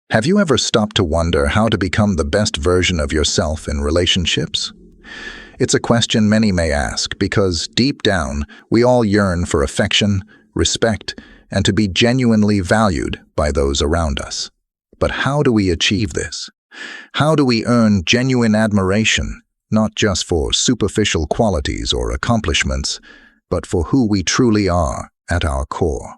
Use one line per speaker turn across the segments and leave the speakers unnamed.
Have you ever stopped to wonder how to become the best version of yourself in relationships? It's a question many may ask because, deep down, we all yearn for affection, respect, and to be genuinely valued by those around us. But how do we achieve this? How do we earn genuine admiration, not just for superficial qualities or accomplishments, but for who we truly are at our core?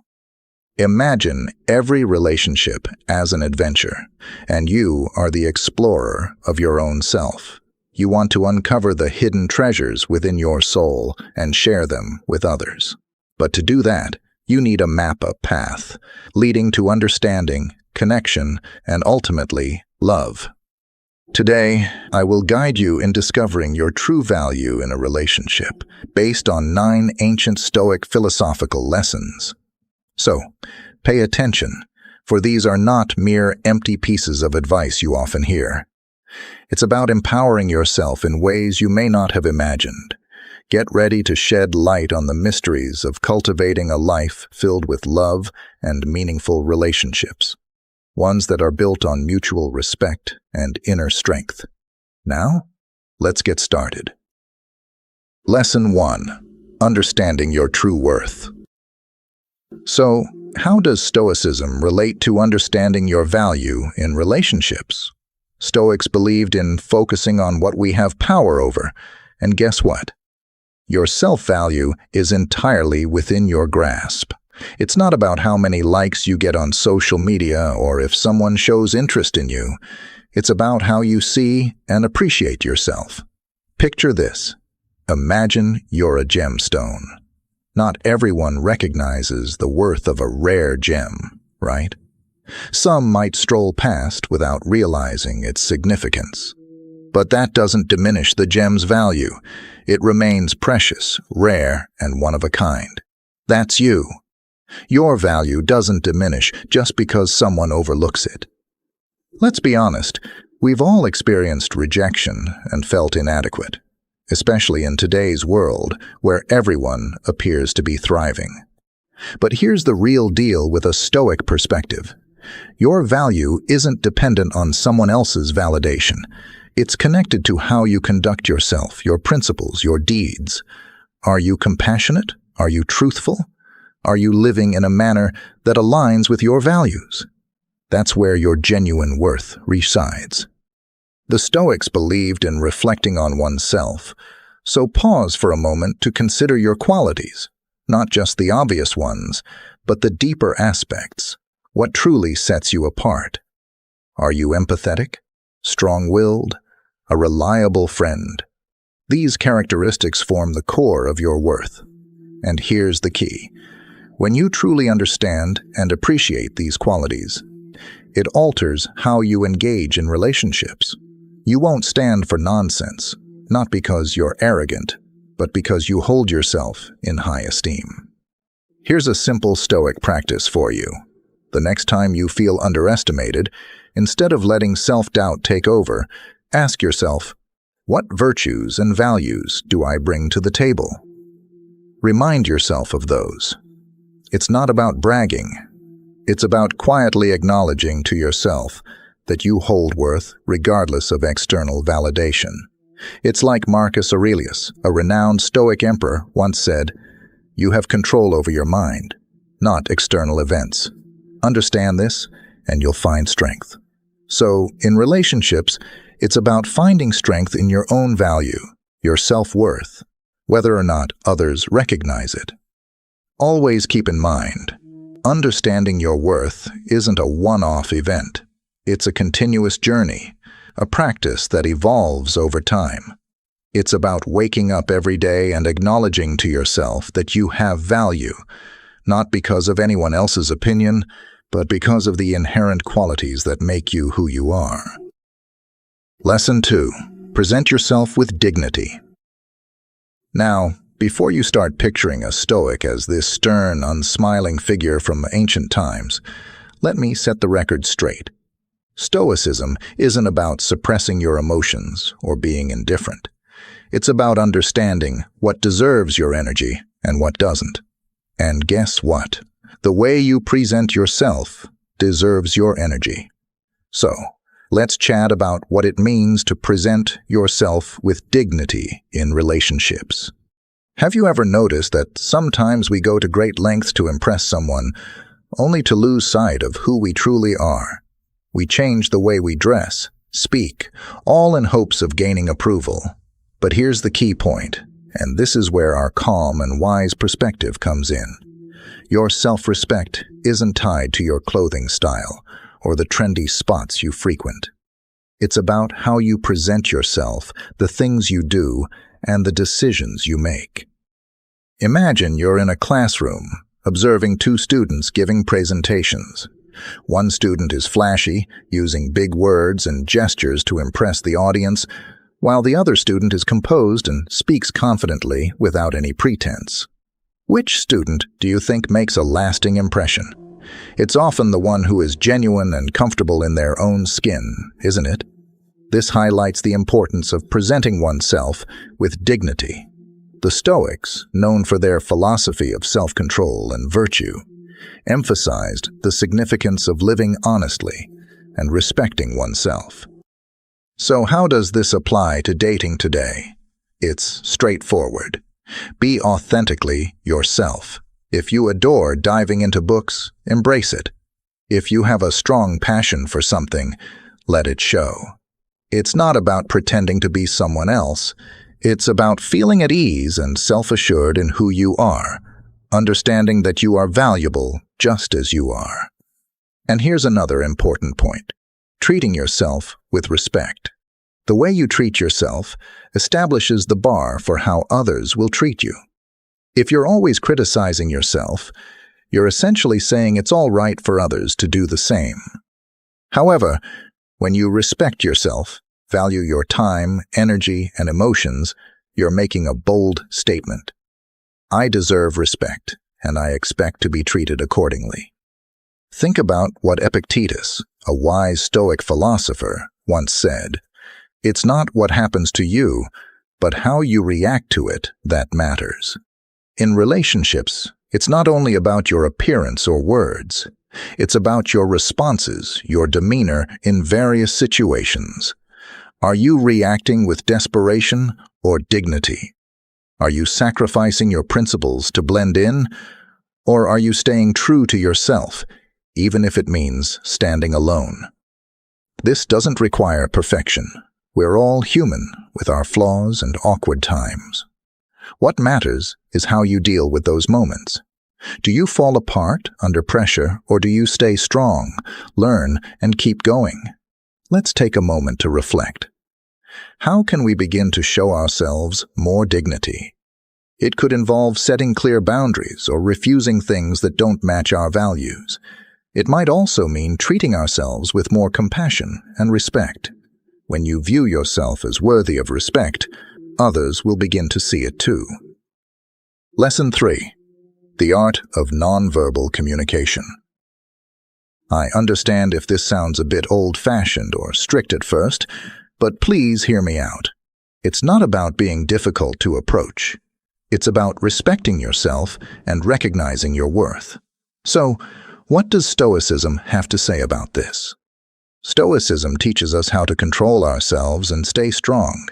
Imagine every relationship as an adventure, and you are the explorer of your own self. You want to uncover the hidden treasures within your soul and share them with others. But to do that, you need a map-up path, leading to understanding, connection, and ultimately, love. Today, I will guide you in discovering your true value in a relationship, based on 9 ancient Stoic philosophical lessons. So, pay attention, for these are not mere empty pieces of advice you often hear. It's about empowering yourself in ways you may not have imagined. Get ready to shed light on the mysteries of cultivating a life filled with love and meaningful relationships, ones that are built on mutual respect and inner strength. Now, let's get started. Lesson 1. Understanding your true worth. So, how does Stoicism relate to understanding your value in relationships? Stoics believed in focusing on what we have power over, and guess what? Your self-value is entirely within your grasp. It's not about how many likes you get on social media or if someone shows interest in you. It's about how you see and appreciate yourself. Picture this. Imagine you're a gemstone. Not everyone recognizes the worth of a rare gem, right? Some might stroll past without realizing its significance. But that doesn't diminish the gem's value. It remains precious, rare, and one of a kind. That's you. Your value doesn't diminish just because someone overlooks it. Let's be honest, we've all experienced rejection and felt inadequate, especially in today's world where everyone appears to be thriving. But here's the real deal with a Stoic perspective. Your value isn't dependent on someone else's validation. It's connected to how you conduct yourself, your principles, your deeds. Are you compassionate? Are you truthful? Are you living in a manner that aligns with your values? That's where your genuine worth resides. The Stoics believed in reflecting on oneself, so pause for a moment to consider your qualities, not just the obvious ones, but the deeper aspects. What truly sets you apart? Are you empathetic, strong-willed, a reliable friend? These characteristics form the core of your worth. And here's the key. When you truly understand and appreciate these qualities, it alters how you engage in relationships. You won't stand for nonsense, not because you're arrogant, but because you hold yourself in high esteem. Here's a simple Stoic practice for you. The next time you feel underestimated, instead of letting self-doubt take over, ask yourself, what virtues and values do I bring to the table? Remind yourself of those. It's not about bragging. It's about quietly acknowledging to yourself that you hold worth regardless of external validation. It's like Marcus Aurelius, a renowned Stoic emperor, once said, "You have control over your mind, not external events. Understand this, and you'll find strength." So, in relationships, it's about finding strength in your own value, your self-worth, whether or not others recognize it. Always keep in mind, understanding your worth isn't a one-off event. It's a continuous journey, a practice that evolves over time. It's about waking up every day and acknowledging to yourself that you have value, not because of anyone else's opinion, but because of the inherent qualities that make you who you are. Lesson 2. Present yourself with dignity. Now, before you start picturing a Stoic as this stern, unsmiling figure from ancient times, let me set the record straight. Stoicism isn't about suppressing your emotions or being indifferent. It's about understanding what deserves your energy and what doesn't. And guess what? The way you present yourself deserves your energy. So, let's chat about what it means to present yourself with dignity in relationships. Have you ever noticed that sometimes we go to great lengths to impress someone, only to lose sight of who we truly are? We change the way we dress, speak, all in hopes of gaining approval. But here's the key point, and this is where our calm and wise perspective comes in. Your self-respect isn't tied to your clothing style or the trendy spots you frequent. It's about how you present yourself, the things you do, and the decisions you make. Imagine you're in a classroom, observing two students giving presentations. One student is flashy, using big words and gestures to impress the audience, while the other student is composed and speaks confidently without any pretense. Which student do you think makes a lasting impression? It's often the one who is genuine and comfortable in their own skin, isn't it? This highlights the importance of presenting oneself with dignity. The Stoics, known for their philosophy of self-control and virtue, emphasized the significance of living honestly and respecting oneself. So how does this apply to dating today? It's straightforward. Be authentically yourself. If you adore diving into books, embrace it. If you have a strong passion for something, let it show. It's not about pretending to be someone else. It's about feeling at ease and self-assured in who you are, understanding that you are valuable just as you are. And here's another important point: treating yourself with respect. The way you treat yourself establishes the bar for how others will treat you. If you're always criticizing yourself, you're essentially saying it's all right for others to do the same. However, when you respect yourself, value your time, energy, and emotions, you're making a bold statement. I deserve respect, and I expect to be treated accordingly. Think about what Epictetus, a wise Stoic philosopher, once said. It's not what happens to you, but how you react to it that matters. In relationships, it's not only about your appearance or words. It's about your responses, your demeanor in various situations. Are you reacting with desperation or dignity? Are you sacrificing your principles to blend in? Or are you staying true to yourself, even if it means standing alone? This doesn't require perfection. We're all human with our flaws and awkward times. What matters is how you deal with those moments. Do you fall apart under pressure, or do you stay strong, learn, and keep going? Let's take a moment to reflect. How can we begin to show ourselves more dignity? It could involve setting clear boundaries or refusing things that don't match our values. It might also mean treating ourselves with more compassion and respect. When you view yourself as worthy of respect, others will begin to see it too. Lesson 3. The art of nonverbal communication. I understand if this sounds a bit old-fashioned or strict at first, but please hear me out. It's not about being difficult to approach. It's about respecting yourself and recognizing your worth. So, what does Stoicism have to say about this? Stoicism teaches us how to control ourselves and stay strong,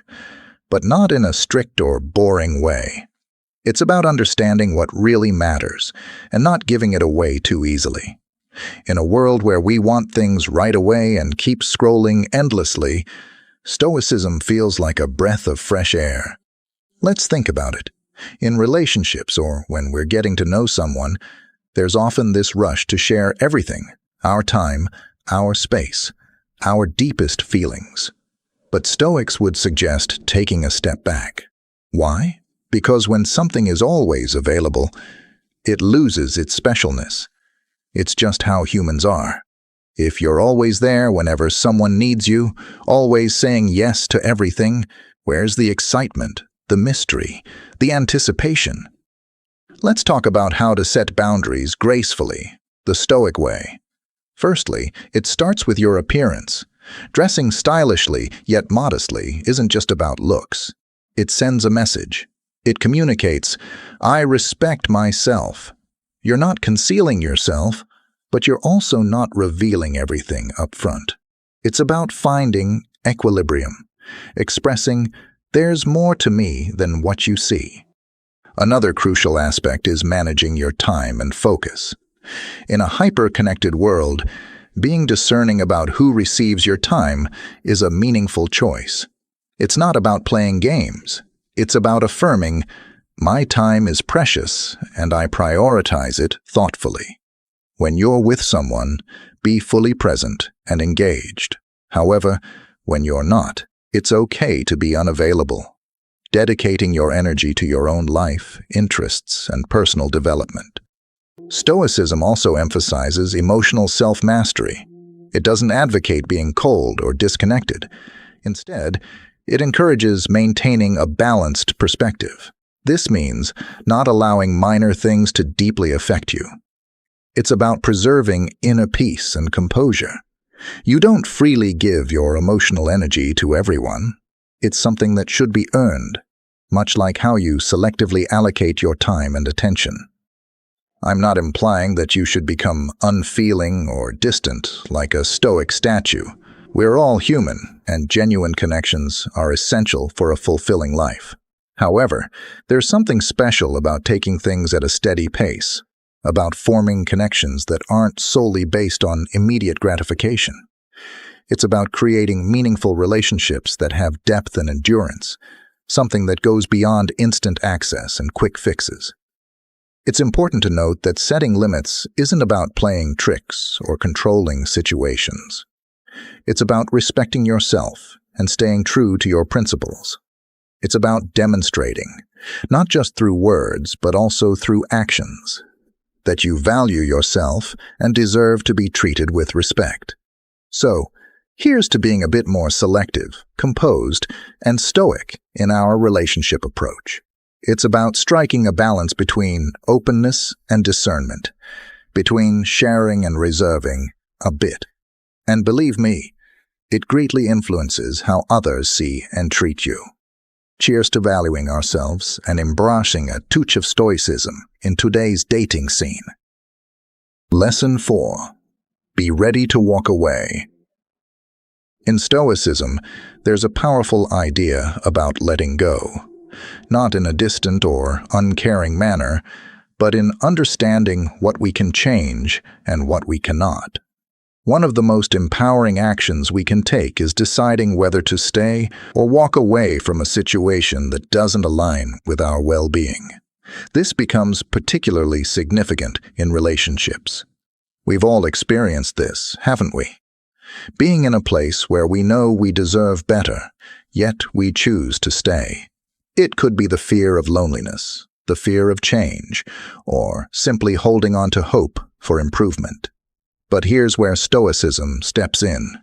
but not in a strict or boring way. It's about understanding what really matters and not giving it away too easily. In a world where we want things right away and keep scrolling endlessly, Stoicism feels like a breath of fresh air. Let's think about it. In relationships or when we're getting to know someone, there's often this rush to share everything: our time, our space, our deepest feelings. But Stoics would suggest taking a step back. Why? Because when something is always available, it loses its specialness. It's just how humans are. If you're always there whenever someone needs you, always saying yes to everything, where's the excitement, the mystery, the anticipation? Let's talk about how to set boundaries gracefully, the Stoic way. Firstly, it starts with your appearance. Dressing stylishly yet modestly isn't just about looks. It sends a message. It communicates, I respect myself. You're not concealing yourself, but you're also not revealing everything up front. It's about finding equilibrium, expressing, "There's more to me than what you see." Another crucial aspect is managing your time and focus. In a hyper-connected world, being discerning about who receives your time is a meaningful choice. It's not about playing games. It's about affirming, "My time is precious and I prioritize it thoughtfully." When you're with someone, be fully present and engaged. However, when you're not, it's okay to be unavailable, dedicating your energy to your own life, interests, and personal development. Stoicism also emphasizes emotional self-mastery. It doesn't advocate being cold or disconnected. Instead, it encourages maintaining a balanced perspective. This means not allowing minor things to deeply affect you. It's about preserving inner peace and composure. You don't freely give your emotional energy to everyone. It's something that should be earned, much like how you selectively allocate your time and attention. I'm not implying that you should become unfeeling or distant like a Stoic statue. We're all human, and genuine connections are essential for a fulfilling life. However, there's something special about taking things at a steady pace, about forming connections that aren't solely based on immediate gratification. It's about creating meaningful relationships that have depth and endurance, something that goes beyond instant access and quick fixes. It's important to note that setting limits isn't about playing tricks or controlling situations. It's about respecting yourself and staying true to your principles. It's about demonstrating, not just through words, but also through actions, that you value yourself and deserve to be treated with respect. So, here's to being a bit more selective, composed, and stoic in our relationship approach. It's about striking a balance between openness and discernment, between sharing and reserving a bit. And believe me, it greatly influences how others see and treat you. Cheers to valuing ourselves and embracing a touch of stoicism in today's dating scene. Lesson 4. Be ready to walk away. In Stoicism, there's a powerful idea about letting go, not in a distant or uncaring manner, but in understanding what we can change and what we cannot. One of the most empowering actions we can take is deciding whether to stay or walk away from a situation that doesn't align with our well-being. This becomes particularly significant in relationships. We've all experienced this, haven't we? Being in a place where we know we deserve better, yet we choose to stay. It could be the fear of loneliness, the fear of change, or simply holding on to hope for improvement. But here's where Stoicism steps in.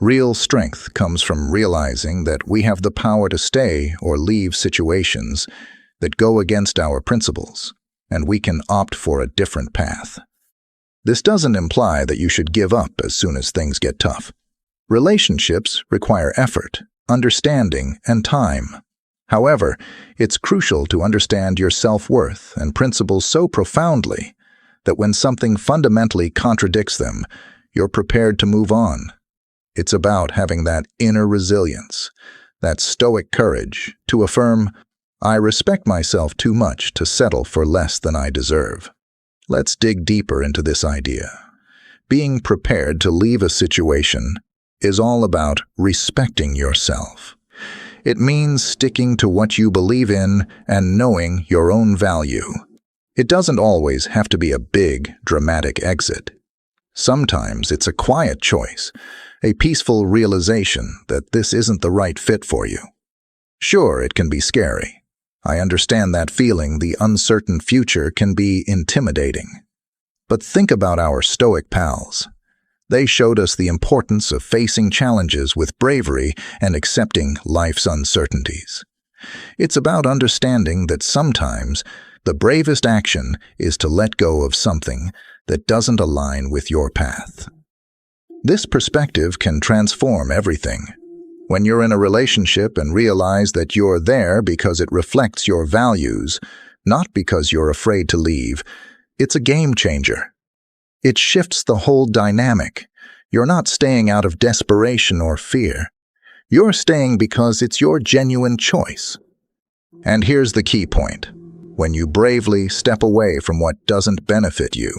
Real strength comes from realizing that we have the power to stay or leave situations that go against our principles, and we can opt for a different path. This doesn't imply that you should give up as soon as things get tough. Relationships require effort, understanding, and time. However, it's crucial to understand your self-worth and principles so profoundly that when something fundamentally contradicts them, you're prepared to move on. It's about having that inner resilience, that stoic courage to affirm, "I respect myself too much to settle for less than I deserve." Let's dig deeper into this idea. Being prepared to leave a situation is all about respecting yourself. It means sticking to what you believe in and knowing your own value. It doesn't always have to be a big, dramatic exit. Sometimes it's a quiet choice, a peaceful realization that this isn't the right fit for you. Sure, it can be scary. I understand that feeling. The uncertain future can be intimidating. But think about our Stoic pals. They showed us the importance of facing challenges with bravery and accepting life's uncertainties. It's about understanding that sometimes the bravest action is to let go of something that doesn't align with your path. This perspective can transform everything. When you're in a relationship and realize that you're there because it reflects your values, not because you're afraid to leave, it's a game changer. It shifts the whole dynamic. You're not staying out of desperation or fear. You're staying because it's your genuine choice. And here's the key point. When you bravely step away from what doesn't benefit you,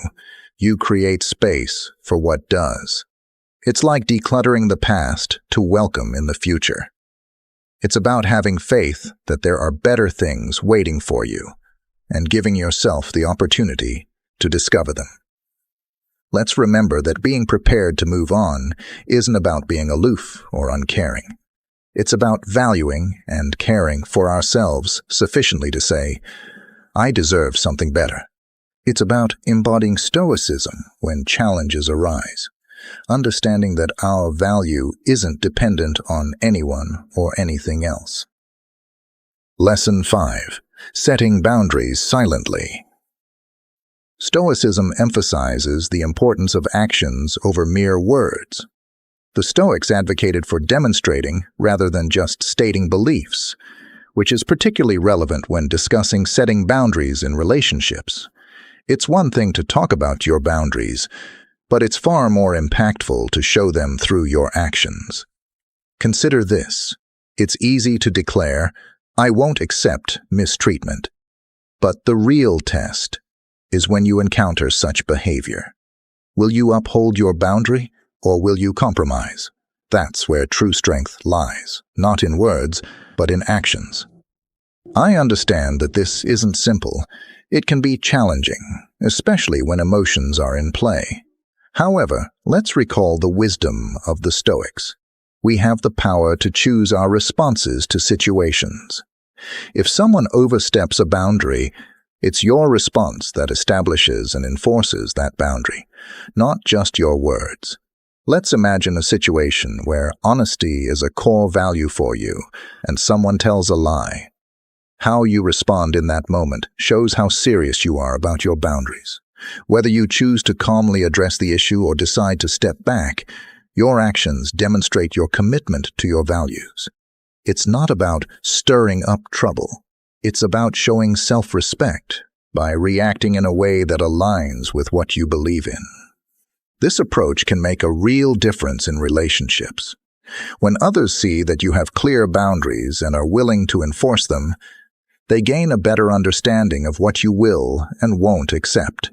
you create space for what does. It's like decluttering the past to welcome in the future. It's about having faith that there are better things waiting for you and giving yourself the opportunity to discover them. Let's remember that being prepared to move on isn't about being aloof or uncaring. It's about valuing and caring for ourselves sufficiently to say, I deserve something better. It's about embodying Stoicism when challenges arise, understanding that our value isn't dependent on anyone or anything else. Lesson 5. Setting boundaries silently. Stoicism emphasizes the importance of actions over mere words. The Stoics advocated for demonstrating rather than just stating beliefs, which is particularly relevant when discussing setting boundaries in relationships. It's one thing to talk about your boundaries, but it's far more impactful to show them through your actions. Consider this. It's easy to declare, I won't accept mistreatment. But the real test is when you encounter such behavior. Will you uphold your boundary, or will you compromise? That's where true strength lies, not in words, but in actions. I understand that this isn't simple. It can be challenging, especially when emotions are in play. However, let's recall the wisdom of the Stoics. We have the power to choose our responses to situations. If someone oversteps a boundary, it's your response that establishes and enforces that boundary, not just your words. Let's imagine a situation where honesty is a core value for you and someone tells a lie. How you respond in that moment shows how serious you are about your boundaries. Whether you choose to calmly address the issue or decide to step back, your actions demonstrate your commitment to your values. It's not about stirring up trouble. It's about showing self-respect by reacting in a way that aligns with what you believe in. This approach can make a real difference in relationships. When others see that you have clear boundaries and are willing to enforce them, they gain a better understanding of what you will and won't accept.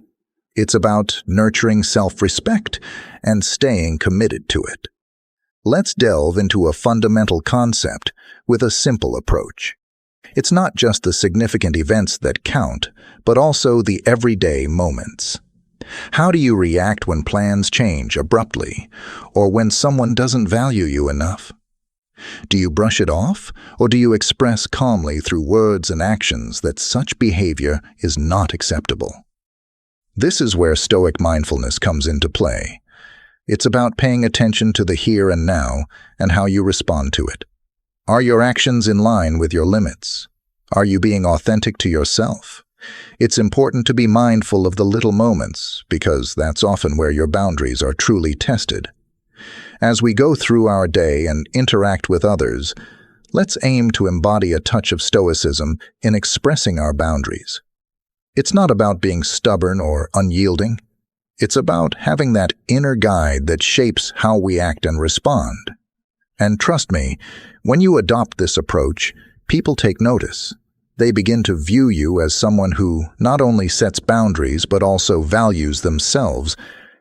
It's about nurturing self-respect and staying committed to it. Let's delve into a fundamental concept with a simple approach. It's not just the significant events that count, but also the everyday moments. How do you react when plans change abruptly, or when someone doesn't value you enough? Do you brush it off, or do you express calmly through words and actions that such behavior is not acceptable? This is where Stoic mindfulness comes into play. It's about paying attention to the here and now and how you respond to it. Are your actions in line with your limits? Are you being authentic to yourself? It's important to be mindful of the little moments because that's often where your boundaries are truly tested. As we go through our day and interact with others, let's aim to embody a touch of Stoicism in expressing our boundaries. It's not about being stubborn or unyielding. It's about having that inner guide that shapes how we act and respond. And trust me, when you adopt this approach, people take notice. They begin to view you as someone who not only sets boundaries but also values themselves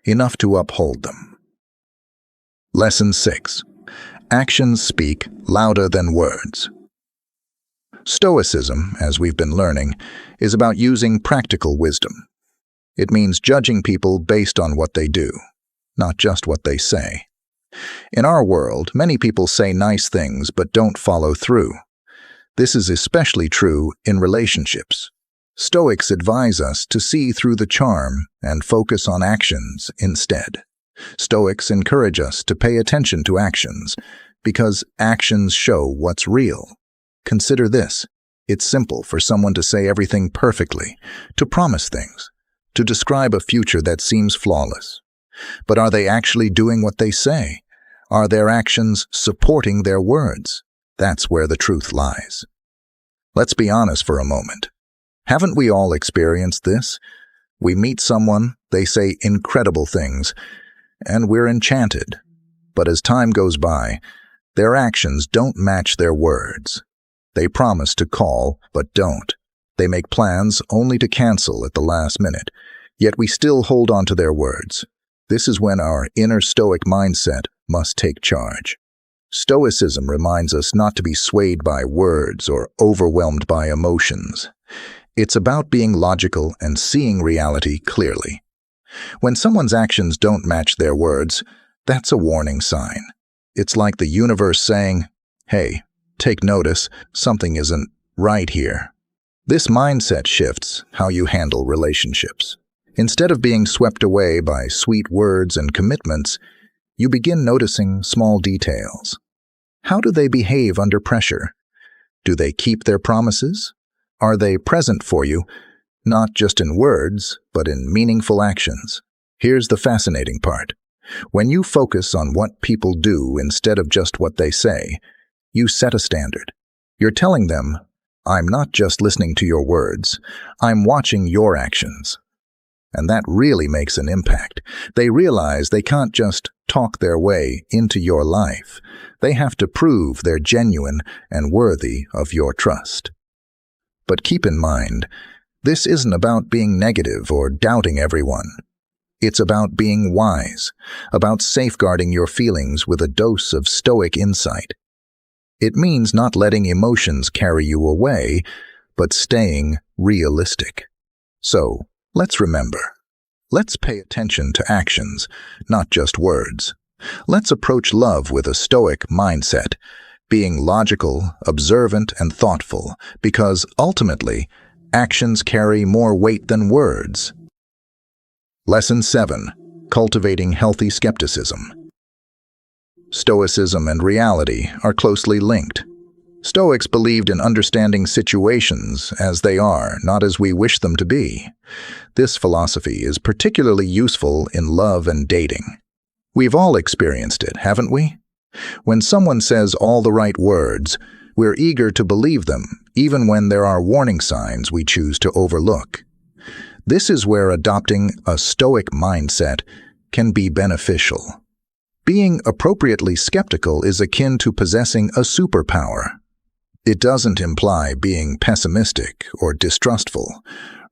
enough to uphold them. Lesson 6. Actions speak louder than words. Stoicism, as we've been learning, is about using practical wisdom. It means judging people based on what they do, not just what they say. In our world, many people say nice things but don't follow through. This is especially true in relationships. Stoics advise us to see through the charm and focus on actions instead. Stoics encourage us to pay attention to actions because actions show what's real. Consider this. It's simple for someone to say everything perfectly, to promise things, to describe a future that seems flawless. But are they actually doing what they say? Are their actions supporting their words? That's where the truth lies. Let's be honest for a moment. Haven't we all experienced this? We meet someone, they say incredible things, and we're enchanted. But as time goes by, their actions don't match their words. They promise to call, but don't. They make plans only to cancel at the last minute, yet we still hold on to their words. This is when our inner Stoic mindset must take charge. Stoicism reminds us not to be swayed by words or overwhelmed by emotions. It's about being logical and seeing reality clearly. When someone's actions don't match their words, that's a warning sign. It's like the universe saying, "Hey, take notice, something isn't right here." This mindset shifts how you handle relationships. Instead of being swept away by sweet words and commitments, you begin noticing small details. How do they behave under pressure? Do they keep their promises? Are they present for you, not just in words, but in meaningful actions? Here's the fascinating part. When you focus on what people do instead of just what they say, you set a standard. You're telling them, "I'm not just listening to your words, I'm watching your actions." And that really makes an impact. They realize they can't just talk their way into your life. They have to prove they're genuine and worthy of your trust. But keep in mind, this isn't about being negative or doubting everyone. It's about being wise, about safeguarding your feelings with a dose of Stoic insight. It means not letting emotions carry you away, but staying realistic. So, let's remember. Let's pay attention to actions, not just words. Let's approach love with a Stoic mindset, being logical, observant, and thoughtful, because ultimately, actions carry more weight than words. Lesson 7. Cultivating healthy skepticism. Stoicism and reality are closely linked. Stoics believed in understanding situations as they are, not as we wish them to be. This philosophy is particularly useful in love and dating. We've all experienced it, haven't we? When someone says all the right words, we're eager to believe them, even when there are warning signs we choose to overlook. This is where adopting a Stoic mindset can be beneficial. Being appropriately skeptical is akin to possessing a superpower. It doesn't imply being pessimistic or distrustful.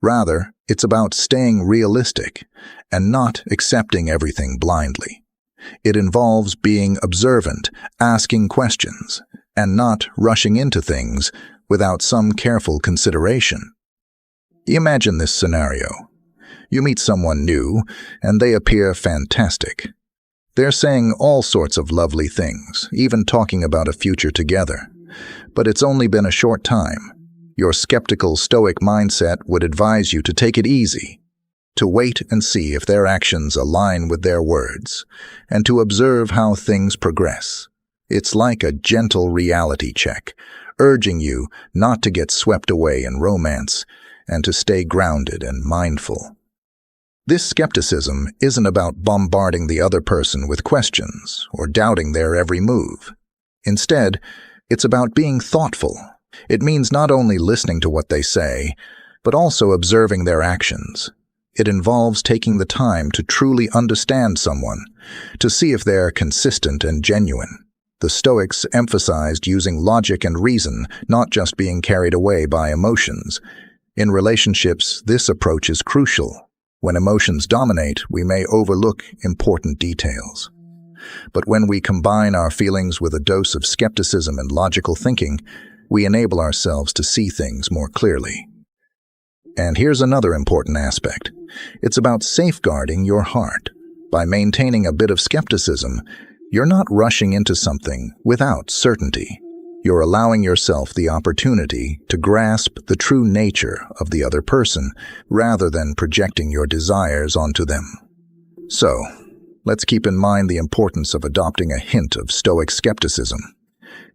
Rather, it's about staying realistic and not accepting everything blindly. It involves being observant, asking questions, and not rushing into things without some careful consideration. Imagine this scenario. You meet someone new, and they appear fantastic. They're saying all sorts of lovely things, even talking about a future together. But it's only been a short time. Your skeptical Stoic mindset would advise you to take it easy, to wait and see if their actions align with their words, and to observe how things progress. It's like a gentle reality check, urging you not to get swept away in romance and to stay grounded and mindful. This skepticism isn't about bombarding the other person with questions or doubting their every move. Instead, it's about being thoughtful. It means not only listening to what they say, but also observing their actions. It involves taking the time to truly understand someone, to see if they're consistent and genuine. The Stoics emphasized using logic and reason, not just being carried away by emotions. In relationships, this approach is crucial. When emotions dominate, we may overlook important details. But when we combine our feelings with a dose of skepticism and logical thinking, we enable ourselves to see things more clearly. And here's another important aspect. It's about safeguarding your heart. By maintaining a bit of skepticism, you're not rushing into something without certainty. You're allowing yourself the opportunity to grasp the true nature of the other person rather than projecting your desires onto them. So, let's keep in mind the importance of adopting a hint of Stoic skepticism.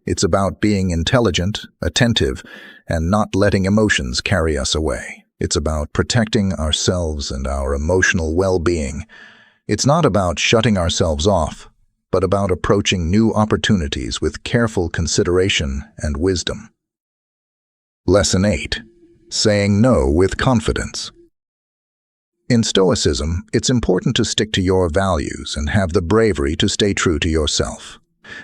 It's about being intelligent, attentive, and not letting emotions carry us away. It's about protecting ourselves and our emotional well-being. It's not about shutting ourselves off, but about approaching new opportunities with careful consideration and wisdom. Lesson 8. Saying no with confidence. In Stoicism, it's important to stick to your values and have the bravery to stay true to yourself.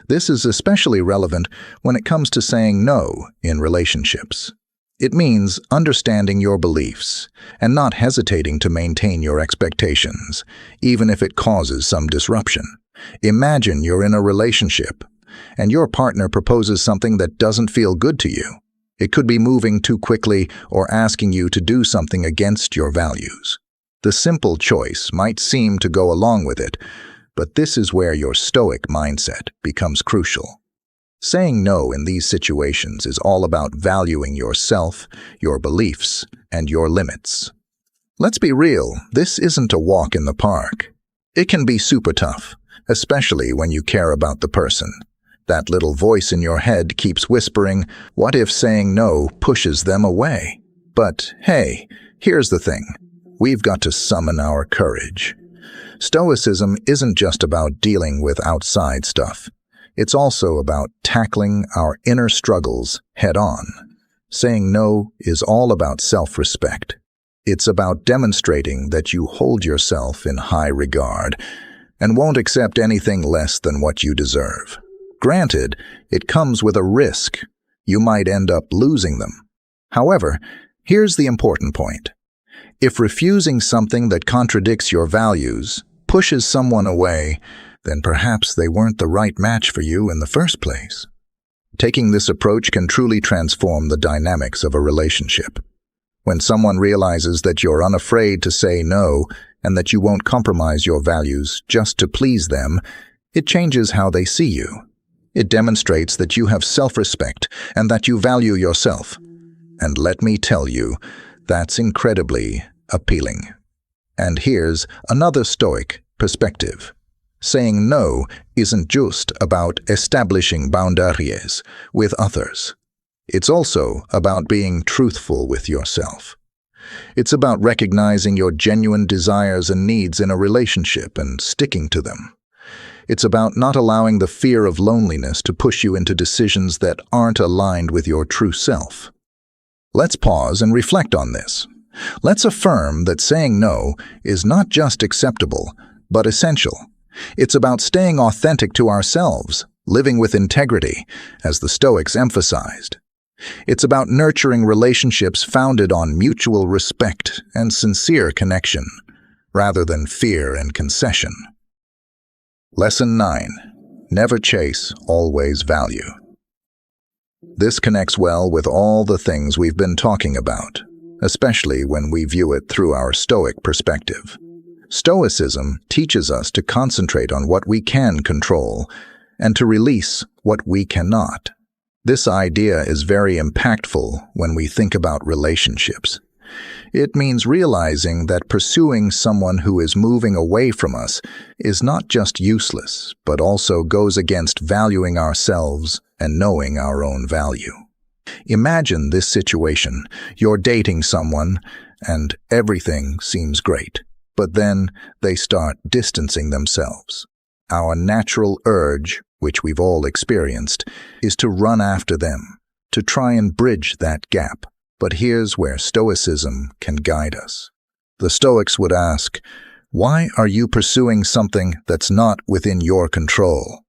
This is especially relevant when it comes to saying no in relationships. It means understanding your beliefs and not hesitating to maintain your expectations, even if it causes some disruption. Imagine you're in a relationship and your partner proposes something that doesn't feel good to you. It could be moving too quickly or asking you to do something against your values. The simple choice might seem to go along with it, but this is where your Stoic mindset becomes crucial. Saying no in these situations is all about valuing yourself, your beliefs, and your limits. Let's be real, this isn't a walk in the park. It can be super tough, especially when you care about the person. That little voice in your head keeps whispering, what if saying no pushes them away? But hey, here's the thing. We've got to summon our courage. Stoicism isn't just about dealing with outside stuff. It's also about tackling our inner struggles head-on. Saying no is all about self-respect. It's about demonstrating that you hold yourself in high regard and won't accept anything less than what you deserve. Granted, it comes with a risk. You might end up losing them. However, here's the important point. If refusing something that contradicts your values pushes someone away, then perhaps they weren't the right match for you in the first place. Taking this approach can truly transform the dynamics of a relationship. When someone realizes that you're unafraid to say no and that you won't compromise your values just to please them, it changes how they see you. It demonstrates that you have self-respect and that you value yourself. And let me tell you, that's incredibly appealing. And here's another Stoic perspective. Saying no isn't just about establishing boundaries with others. It's also about being truthful with yourself. It's about recognizing your genuine desires and needs in a relationship and sticking to them. It's about not allowing the fear of loneliness to push you into decisions that aren't aligned with your true self. Let's pause and reflect on this. Let's affirm that saying no is not just acceptable, but essential. It's about staying authentic to ourselves, living with integrity, as the Stoics emphasized. It's about nurturing relationships founded on mutual respect and sincere connection, rather than fear and concession. Lesson 9. Never chase, always value. This connects well with all the things we've been talking about, especially when we view it through our Stoic perspective. Stoicism teaches us to concentrate on what we can control and to release what we cannot. This idea is very impactful when we think about relationships. It means realizing that pursuing someone who is moving away from us is not just useless, but also goes against valuing ourselves and knowing our own value. Imagine this situation. You're dating someone and everything seems great, but then they start distancing themselves. Our natural urge, which we've all experienced, is to run after them, to try and bridge that gap. But here's where Stoicism can guide us. The Stoics would ask, why are you pursuing something that's not within your control?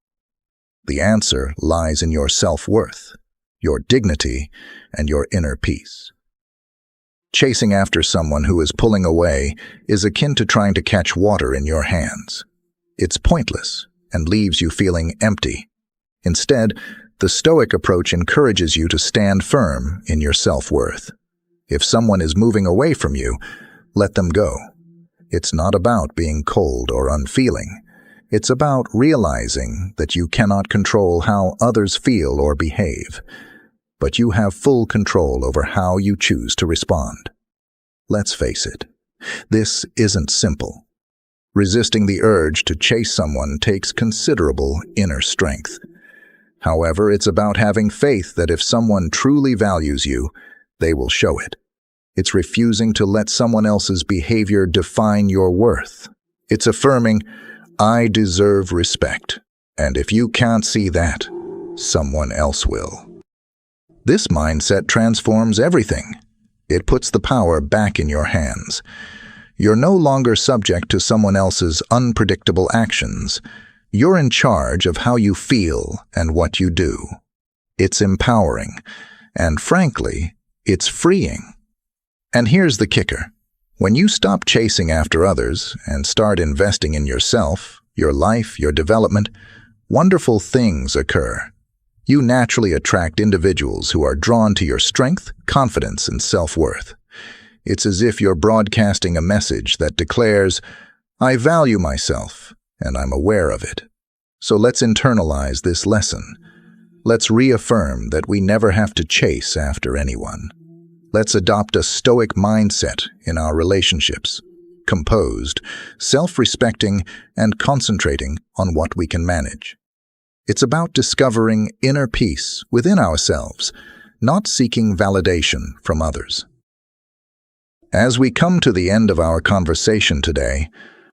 The answer lies in your self-worth, your dignity, and your inner peace. Chasing after someone who is pulling away is akin to trying to catch water in your hands. It's pointless and leaves you feeling empty. Instead, the Stoic approach encourages you to stand firm in your self-worth. If someone is moving away from you, let them go. It's not about being cold or unfeeling. It's about realizing that you cannot control how others feel or behave, but you have full control over how you choose to respond. Let's face it, this isn't simple. Resisting the urge to chase someone takes considerable inner strength. However, it's about having faith that if someone truly values you, they will show it. It's refusing to let someone else's behavior define your worth. It's affirming, I deserve respect, and if you can't see that, someone else will. This mindset transforms everything. It puts the power back in your hands. You're no longer subject to someone else's unpredictable actions. You're in charge of how you feel and what you do. It's empowering, and frankly, it's freeing. And here's the kicker. When you stop chasing after others and start investing in yourself, your life, your development, wonderful things occur. You naturally attract individuals who are drawn to your strength, confidence, and self-worth. It's as if you're broadcasting a message that declares, "I value myself, and I'm aware of it." So let's internalize this lesson. Let's reaffirm that we never have to chase after anyone. Let's adopt a Stoic mindset in our relationships, composed, self-respecting, and concentrating on what we can manage. It's about discovering inner peace within ourselves, not seeking validation from others. As we come to the end of our conversation today,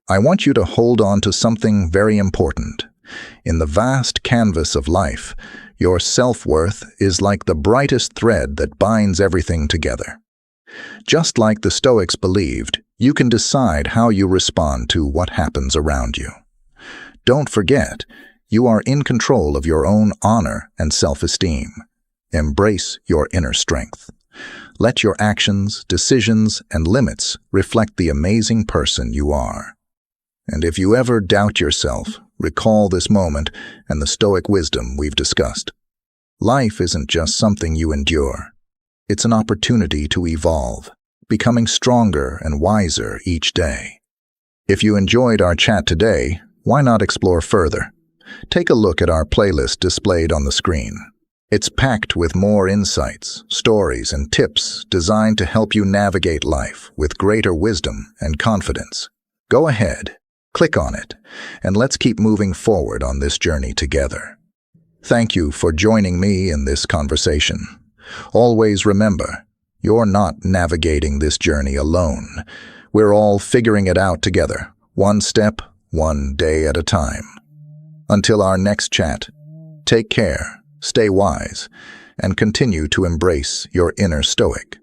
I want you to hold on to something very important. In the vast canvas of life, your self-worth is like the brightest thread that binds everything together. Just like the Stoics believed, you can decide how you respond to what happens around you. Don't forget, you are in control of your own honor and self-esteem. Embrace your inner strength. Let your actions, decisions, and limits reflect the amazing person you are. And if you ever doubt yourself, recall this moment and the Stoic wisdom we've discussed. Life isn't just something you endure. It's an opportunity to evolve, becoming stronger and wiser each day. If you enjoyed our chat today, why not explore further? Take a look at our playlist displayed on the screen. It's packed with more insights, stories, and tips designed to help you navigate life with greater wisdom and confidence. Go ahead, click on it, and let's keep moving forward on this journey together. Thank you for joining me in this conversation. Always remember, you're not navigating this journey alone. We're all figuring it out together, one step, one day at a time. Until our next chat, take care, stay wise, and continue to embrace your inner Stoic.